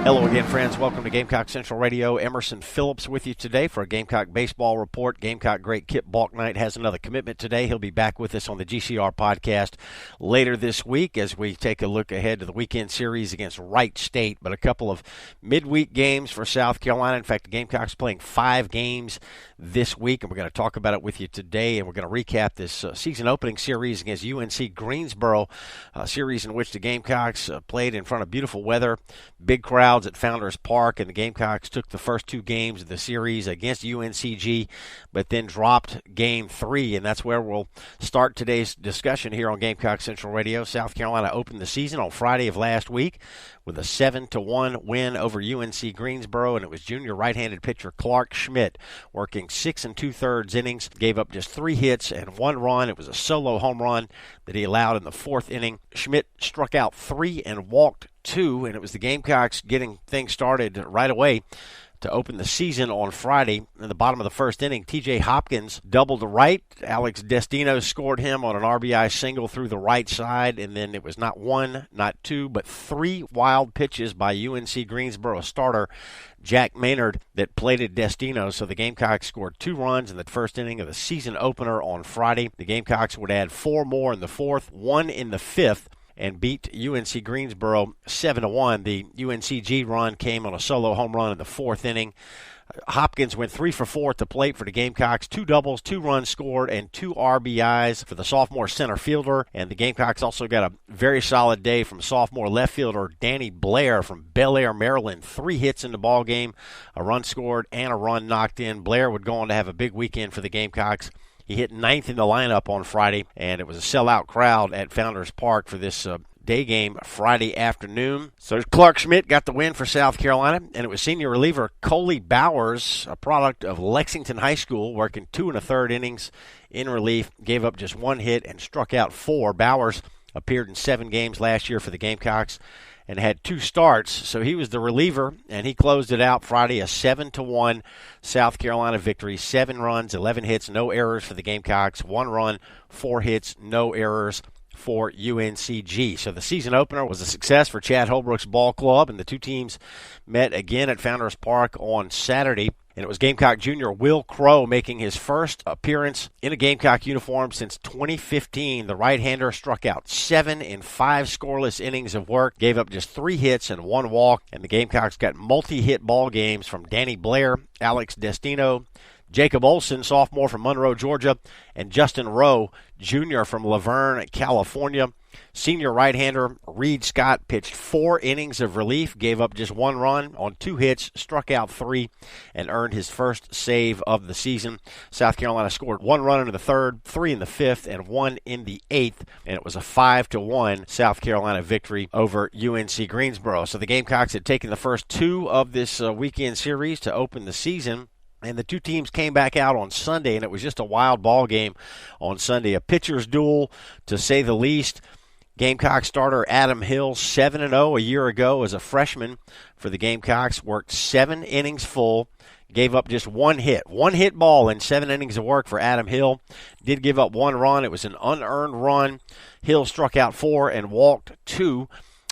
Hello again, friends. Welcome to Gamecock Central Radio. Emerson Phillips with you today for a Gamecock baseball report. Gamecock great Kip Balknight has another commitment today. He'll be back with us on the GCR podcast later this week as we take a look ahead to the weekend series against Wright State. But a couple of midweek games for South Carolina. In fact, the Gamecocks playing 5 games this week, and we're going to talk about it with you today. And we're going to recap this season opening series against UNC Greensboro, a series in which the Gamecocks played in front of beautiful weather, big crowd at Founders Park, and the Gamecocks took the first 2 games of the series against UNCG, but then dropped Game 3, and that's where we'll start today's discussion here on Gamecock Central Radio. South Carolina opened the season on Friday of last week with a 7-1 win over UNC Greensboro, and it was junior right-handed pitcher Clark Schmidt working 6 2/3 innings, gave up just 3 hits and 1 run. It was a solo home run that he allowed in the 4th inning. Schmidt struck out 3 and walked 2, and it was the Gamecocks getting things started right away to open the season on Friday. In the bottom of the 1st inning, T.J. Hopkins doubled to right. Alex Destino scored him on an RBI single through the right side, and then it was not 1, not 2, but 3 wild pitches by UNC Greensboro starter Jack Maynard that plated Destino. So the Gamecocks scored 2 runs in the 1st inning of the season opener on Friday. The Gamecocks would add 4 more in the 4th, 1 in the 5th, and beat UNC Greensboro 7-1. The UNCG run came on a solo home run in the 4th inning. Hopkins went 3 for 4 at the plate for the Gamecocks, 2 doubles, 2 runs scored, and 2 RBIs for the sophomore center fielder. And the Gamecocks also got a very solid day from sophomore left fielder Danny Blair from Bel Air, Maryland. 3 hits in the ball game, a run scored, and a run knocked in. Blair would go on to have a big weekend for the Gamecocks. He hit 9th in the lineup on Friday, and it was a sellout crowd at Founders Park for this day game Friday afternoon. So Clark Schmidt got the win for South Carolina, and it was senior reliever Coley Bowers, a product of Lexington High School, working 2 1/3 innings in relief, gave up just 1 hit and struck out 4. Bowers appeared in 7 games last year for the Gamecocks and had 2 starts, so he was the reliever, and he closed it out Friday, a 7-1 South Carolina victory. 7 runs, 11 hits, no errors for the Gamecocks. 1 run, 4 hits, no errors for UNCG. So the season opener was a success for Chad Holbrook's ball club, and the 2 teams met again at Founders Park on Saturday. And it was Gamecock junior Will Crow making his first appearance in a Gamecock uniform since 2015. The right-hander struck out 7 in 5 scoreless innings of work, gave up just 3 hits and 1 walk, and the Gamecocks got multi-hit ball games from Danny Blair, Alex Destino, Jacob Olson, sophomore from Monroe, Georgia, and Justin Rowe, junior from Laverne, California. Senior right-hander Reed Scott pitched 4 innings of relief, gave up just 1 run on 2 hits, struck out 3, and earned his first save of the season. South Carolina scored 1 run in the 3rd, 3 in the 5th, and 1 in the 8th, and it was a 5-1 South Carolina victory over UNC Greensboro. So the Gamecocks had taken the first 2 of this weekend series to open the season. And the 2 teams came back out on Sunday, and it was just a wild ball game on Sunday. A pitcher's duel, to say the least. Gamecock starter Adam Hill, 7-0 a year ago as a freshman for the Gamecocks, worked 7 innings full, gave up just 1 hit. 1 hit ball in 7 innings of work for Adam Hill. Did give up 1 run. It was an unearned run. Hill struck out 4 and walked 2.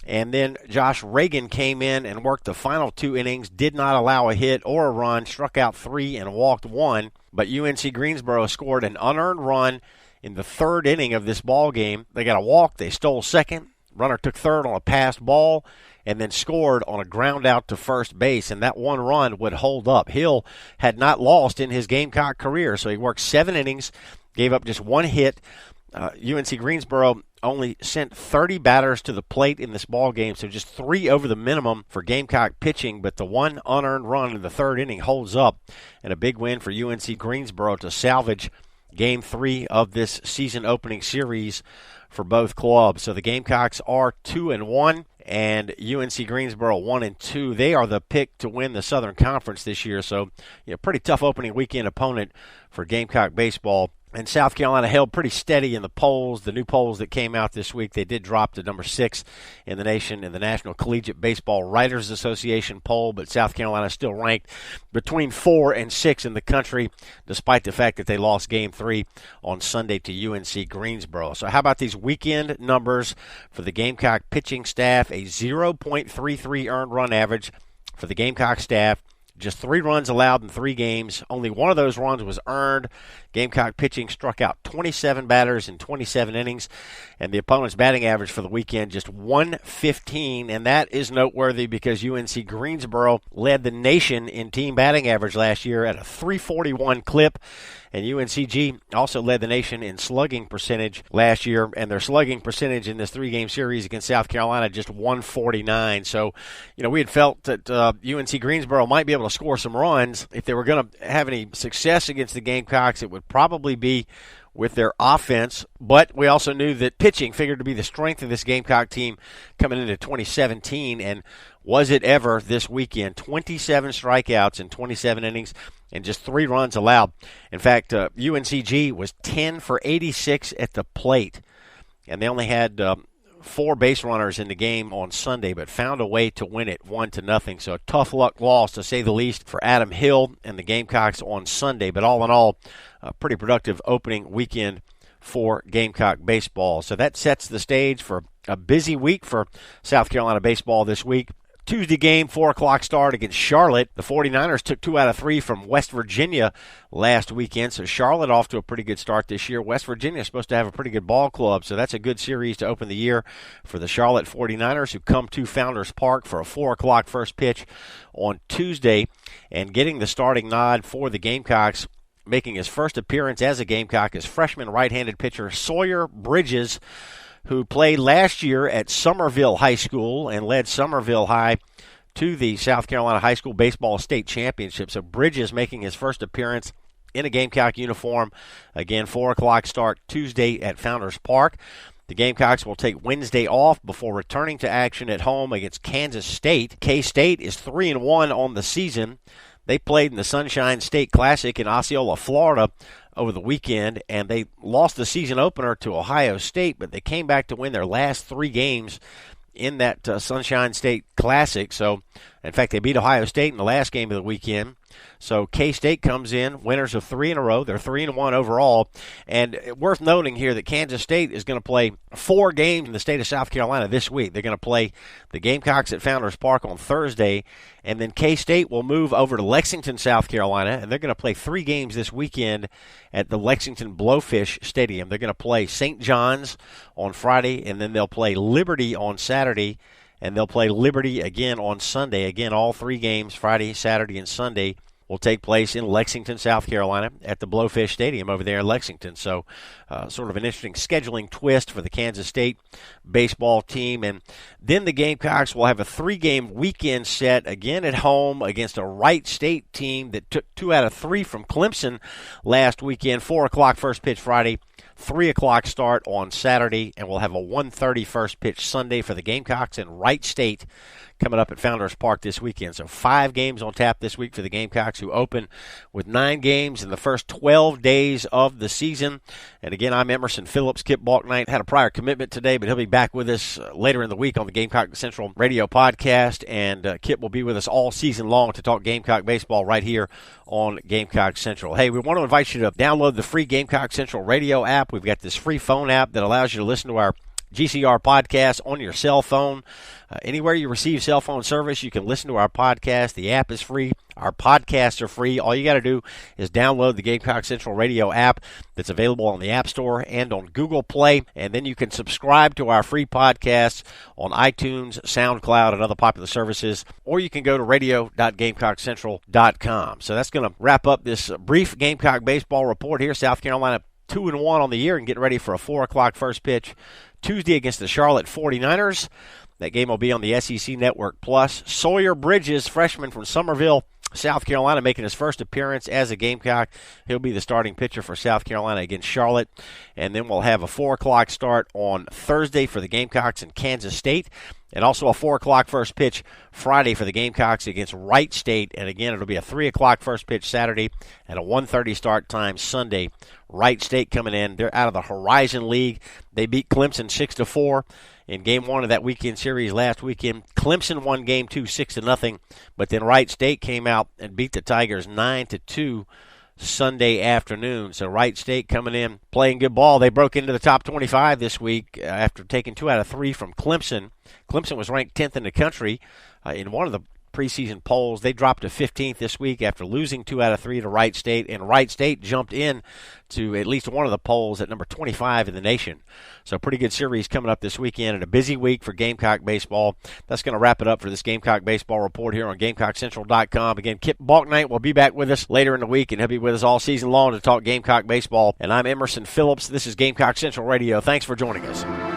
And then Josh Reagan came in and worked the final 2 innings, did not allow a hit or a run, struck out 3 and walked 1. But UNC Greensboro scored an unearned run in the 3rd inning of this ball game. They got a walk, they stole second, runner took 3rd on a passed ball, and then scored on a ground out to first base, and that 1 run would hold up. Hill had not lost in his Gamecock career, so he worked 7 innings, gave up just 1 hit. UNC Greensboro only sent 30 batters to the plate in this ball game, so just 3 over the minimum for Gamecock pitching, but the 1 unearned run in the 3rd inning holds up, and a big win for UNC Greensboro to salvage Game 3 of this season opening series for both clubs. So the Gamecocks are 2-1, and UNC Greensboro 1-2. They are the pick to win the Southern Conference this year, so pretty tough opening weekend opponent for Gamecock baseball And South Carolina held pretty steady in the polls. The new polls that came out this week, they did drop to number 6 in the nation in the National Collegiate Baseball Writers Association poll, but South Carolina still ranked between 4 and 6 in the country, despite the fact that they lost Game 3 on Sunday to UNC Greensboro. So how about these weekend numbers for the Gamecock pitching staff? A 0.33 earned run average for the Gamecock staff. Just 3 runs allowed in 3 games. Only one of those runs was earned. Gamecock pitching struck out 27 batters in 27 innings, and the opponent's batting average for the weekend just 115, and that is noteworthy because UNC Greensboro led the nation in team batting average last year at a 341 clip, and UNCG also led the nation in slugging percentage last year, and their slugging percentage in this 3-game series against South Carolina just 149. So, we had felt that UNC Greensboro might be able to score some runs. If they were going to have any success against the Gamecocks, it would probably be with their offense, but we also knew that pitching figured to be the strength of this Gamecock team coming into 2017, and was it ever this weekend? 27 strikeouts in 27 innings and just 3 runs allowed. In fact, UNCG was 10 for 86 at the plate, and they only had 4 base runners in the game on Sunday, but found a way to win it 1-0. So a tough luck loss, to say the least, for Adam Hill and the Gamecocks on Sunday. But all in all, a pretty productive opening weekend for Gamecock baseball. So that sets the stage for a busy week for South Carolina baseball this week. Tuesday game, 4 o'clock start against Charlotte. The 49ers took 2 out of 3 from West Virginia last weekend, so Charlotte off to a pretty good start this year. West Virginia is supposed to have a pretty good ball club, so that's a good series to open the year for the Charlotte 49ers, who come to Founders Park for a 4 o'clock first pitch on Tuesday. And getting the starting nod for the Gamecocks, making his first appearance as a Gamecock, is freshman right-handed pitcher Sawyer Bridges, who played last year at Summerville High School and led Summerville High to the South Carolina High School Baseball State Championship. So Bridges making his first appearance in a Gamecock uniform. Again, 4 o'clock start Tuesday at Founders Park. The Gamecocks will take Wednesday off before returning to action at home against Kansas State. K-State is 3-1 on the season. They played in the Sunshine State Classic in Osceola, Florida over the weekend, and they lost the season opener to Ohio State, but they came back to win their last 3 games in that Sunshine State Classic. So, in fact, they beat Ohio State in the last game of the weekend. So K-State comes in, winners of 3 in a row. They're 3-1 overall. And worth noting here that Kansas State is going to play 4 games in the state of South Carolina this week. They're going to play the Gamecocks at Founders Park on Thursday, and then K-State will move over to Lexington, South Carolina, and they're going to play 3 games this weekend at the Lexington Blowfish Stadium. They're going to play St. John's on Friday, and then they'll play Liberty on Saturday, and they'll play Liberty again on Sunday. Again, all 3 games, Friday, Saturday, and Sunday, will take place in Lexington, South Carolina at the Blowfish Stadium over there in Lexington. So sort of an interesting scheduling twist for the Kansas State baseball team. And then the Gamecocks will have a 3-game weekend set again at home against a Wright State team that took 2 out of 3 from Clemson last weekend. 4 o'clock first pitch Friday, 3 o'clock start on Saturday, and we'll have a 1:30 first pitch Sunday for the Gamecocks and Wright State coming up at Founders Park this weekend. So 5 games on tap this week for the Gamecocks, who open with 9 games in the first 12 days of the season. And again, I'm Emerson Phillips. Kip Balknight had a prior commitment today, but he'll be back with us later in the week on the Gamecock Central Radio podcast. And Kip will be with us all season long to talk Gamecock baseball right here on Gamecock Central. Hey, we want to invite you to download the free Gamecock Central Radio app. We've got this free phone app that allows you to listen to our GCR podcast on your cell phone. Anywhere you receive cell phone service, you can listen to our podcast. The app is free. Our podcasts are free. All you got to do is download the Gamecock Central Radio app that's available on the App Store and on Google Play, and then you can subscribe to our free podcasts on iTunes, SoundCloud, and other popular services, or you can go to radio.GamecockCentral.com. So that's going to wrap up this brief Gamecock baseball report here. South Carolina 2-1 on the year and getting ready for a 4 o'clock first pitch Tuesday against the Charlotte 49ers. That game will be on the SEC Network Plus. Sawyer Bridges, freshman from Summerville, South Carolina, making his first appearance as a Gamecock. He'll be the starting pitcher for South Carolina against Charlotte. And then we'll have a 4 o'clock start on Thursday for the Gamecocks in Kansas State. And also a 4 o'clock first pitch Friday for the Gamecocks against Wright State. And again, it'll be a 3 o'clock first pitch Saturday and a 1:30 start time Sunday. Wright State coming in. They're out of the Horizon League. They beat Clemson 6-4 in Game 1 of that weekend series last weekend. Clemson won Game 2 6-0, but then Wright State came out and beat the Tigers 9-2 Sunday afternoon. So Wright State coming in, playing good ball. They broke into the top 25 this week after taking 2 out of 3 from Clemson. Clemson was ranked 10th in the country in one of the preseason polls. They dropped to 15th this week after losing 2 out of 3 to Wright State, and Wright State jumped in to at least one of the polls at number 25 in the nation. So pretty good series coming up this weekend and a busy week for Gamecock baseball. That's going to wrap it up for this Gamecock baseball report here on GamecockCentral.com. Again, Kip Balknight will be back with us later in the week, and he'll be with us all season long to talk Gamecock baseball. And I'm Emerson Phillips. This is Gamecock Central Radio. Thanks for joining us.